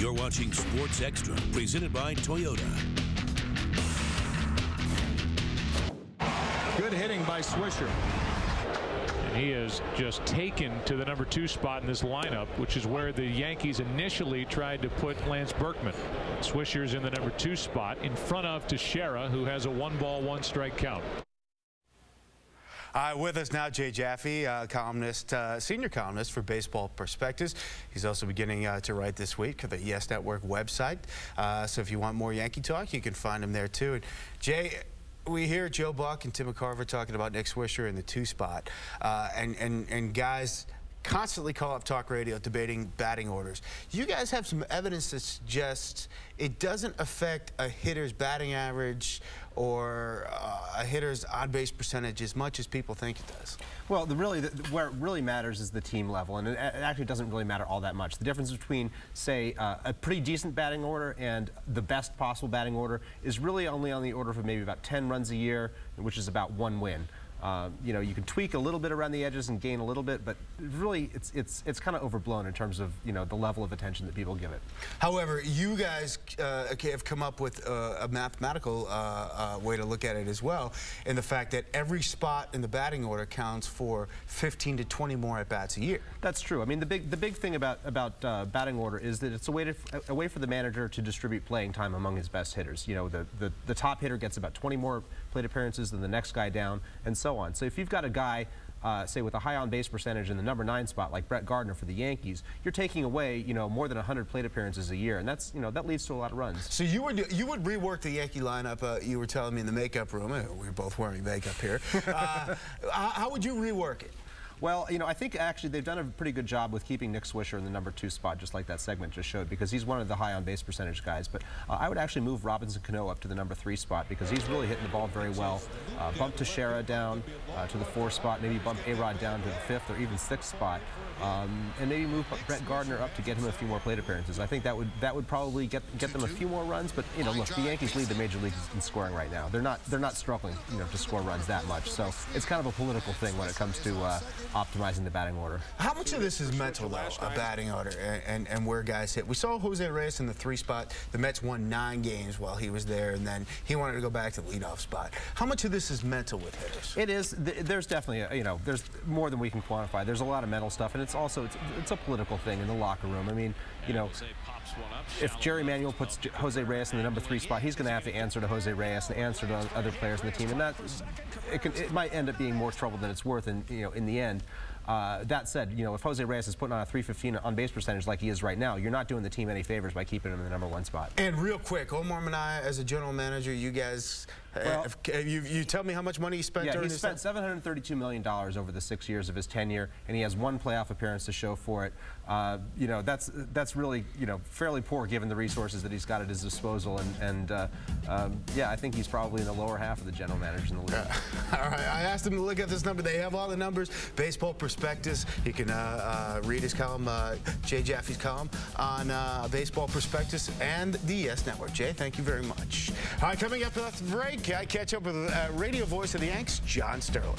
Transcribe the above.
You're watching Sports Extra, presented by Toyota. Good hitting by Swisher. And he is just taken to the number 2 spot in this lineup, which is where the Yankees initially tried to put Lance Berkman. Swisher's in the number 2 spot in front of Teixeira, who has a 1-ball, 1-strike count. With us now, Jay Jaffe, columnist, senior columnist for Baseball Prospectus. He's also beginning to write this week for the Yes Network website. So if you want more Yankee talk, you can find him there too. And Jay, we hear Joe Buck and Tim McCarver talking about Nick Swisher in the 2 spot, and guys constantly call up talk radio debating batting orders. You guys have some evidence that suggests it doesn't affect a hitter's batting average or a hitter's on-base percentage as much as people think it does. Well, where it really matters is the team level, and it actually doesn't really matter all that much. The difference between, say, a pretty decent batting order and the best possible batting order is really only on the order of maybe about 10 runs a year, which is about 1 win. You know, you can tweak a little bit around the edges and gain a little bit, but really it's kind of overblown in terms of, you know, the level of attention that people give it. However, you guys have come up with a mathematical way to look at it as well, in the fact that every spot in the batting order counts for 15 to 20 more at-bats a year. That's true. I mean, the big thing about batting order is that it's a way for the manager to distribute playing time among his best hitters. You know, the top hitter gets about 20 more plate appearances than the next guy down, and so on. So if you've got a guy, say, with a high on-base percentage in the number 9 spot, like Brett Gardner for the Yankees, you're taking away, you know, more than 100 plate appearances a year, and that's, you know, that leads to a lot of runs. So you would rework the Yankee lineup. You were telling me in the makeup room. We were both wearing makeup here. How would you rework it? Well, you know, I think actually they've done a pretty good job with keeping Nick Swisher in the number 2 spot, just like that segment just showed, because he's one of the high on-base percentage guys. But I would actually move Robinson Cano up to the number 3 spot, because he's really hitting the ball very well. Bump Teixeira down to the 4 spot, maybe bump A-Rod down to the 5th or even 6th spot, and maybe move Brett Gardner up to get him a few more plate appearances. I think that would probably get them a few more runs. But you know, look, the Yankees lead the major leagues in scoring right now. They're not struggling, you know, to score runs that much. So it's kind of a political thing when it comes to optimizing the batting order. How much of this is mental, though, a batting order and where guys hit? We saw Jose Reyes in the 3 spot. The Mets won 9 games while he was there, and then he wanted to go back to the leadoff spot. How much of this is mental with hitters? It is. There's definitely, you know, there's more than we can quantify. There's a lot of mental stuff, and it's also it's a political thing in the locker room. I mean, you know, if Jerry Manuel puts Jose Reyes in the number 3 spot, he's going to have to answer to Jose Reyes and answer to other players in the team, and that it might end up being more trouble than it's worth. And you know, in the end. That said, you know, if Jose Reyes is putting on a 315 on-base percentage like he is right now, you're not doing the team any favors by keeping him in the number 1 spot. And real quick, Omar Minaya, as a general manager, you guys, you tell me how much money he spent during this time? He spent $732 million over the 6 years of his tenure, and he has 1 playoff appearance to show for it. You know, that's really, you know, fairly poor given the resources that he's got at his disposal, and yeah, I think he's probably in the lower half of the general managers in the league. All right, I asked him to look at this number. They have all the numbers. Baseball Prospectus. You can read his column, Jay Jaffe's column, on Baseball Prospectus and the Yes Network. Jay, thank you very much. All right, coming up after the break, I catch up with radio voice of the Yanks, John Sterling.